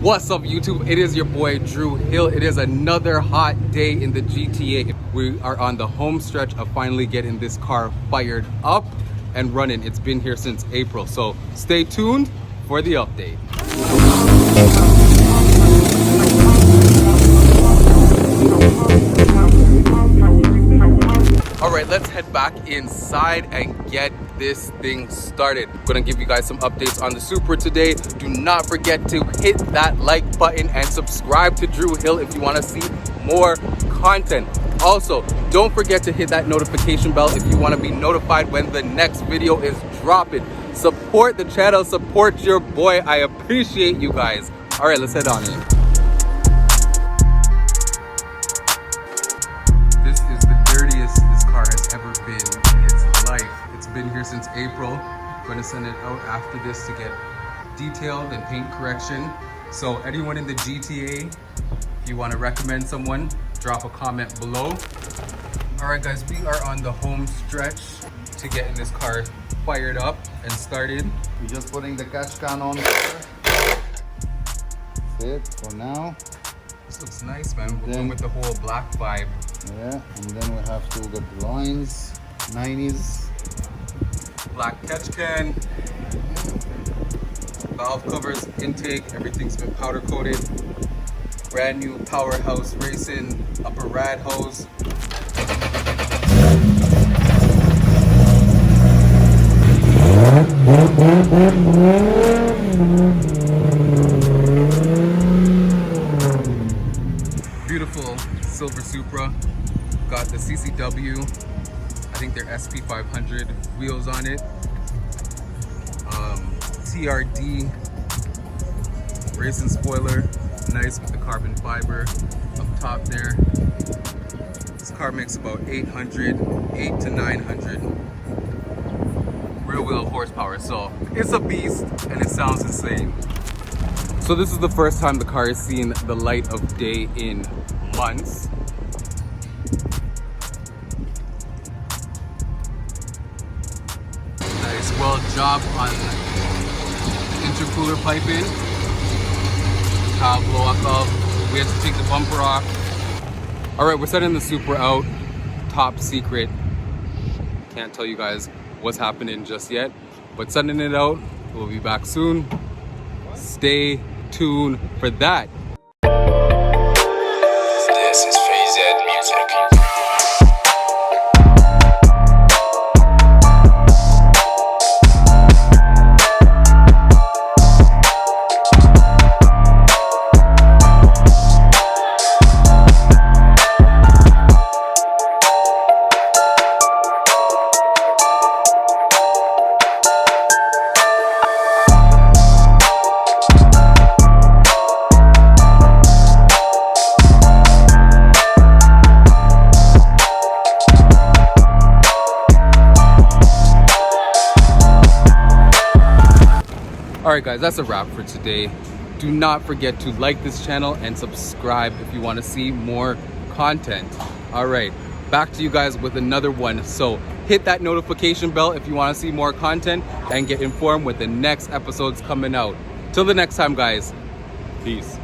What's up YouTube? It is your boy Drew Hill. It is another hot day in the GTA. We are on the home stretch of finally getting this car fired up and running. It's been here since April, so stay tuned for the update. Alright, let's head back inside and get this thing started. I'm gonna give you guys some updates on the Supra today. Do not forget to hit that like button and subscribe to Drew Hill if you want to see more content. Also, don't forget to hit that notification bell if you want to be notified when the next video is dropping. Support the channel, support your boy. I appreciate you guys. Alright, let's head on in. This is the dirtiest this car has ever been in its life. It's been here since April. I'm going to send it out after this to get detailed and paint correction. So anyone in the GTA, if you want to recommend someone, drop a comment below. Alright guys, we are on the home stretch to getting this car fired up and started. We're just putting the catch can on. That's it for now. This looks nice, man. We're going with the whole black vibe. Yeah, and then we have to get the lines, 90s. Black catch can. Valve covers, intake, everything's been powder coated. Brand new Powerhouse Racing upper rad hose. Beautiful silver Supra. Got the CCW, I think they're SP500 wheels on it. TRD racing spoiler, nice with the carbon fiber up top there. This car makes about 8 to 900 rear wheel horsepower, so it's a beast and it sounds insane. So this is the first time the car is seeing the light of day in months. Nice, well job on intercooler piping. Power blow off. We have to take the bumper off. All right, we're setting the Supra out. Top secret. Can't tell you guys what's happening just yet, but sending it out. We'll be back soon. Stay tuned for that. This is Music. Alright guys, that's a wrap for today. Do not forget to like this channel and subscribe if you want to see more content. Alright, back to you guys with another one. So hit that notification bell if you want to see more content and get informed when the next episode's coming out. Till the next time guys, peace.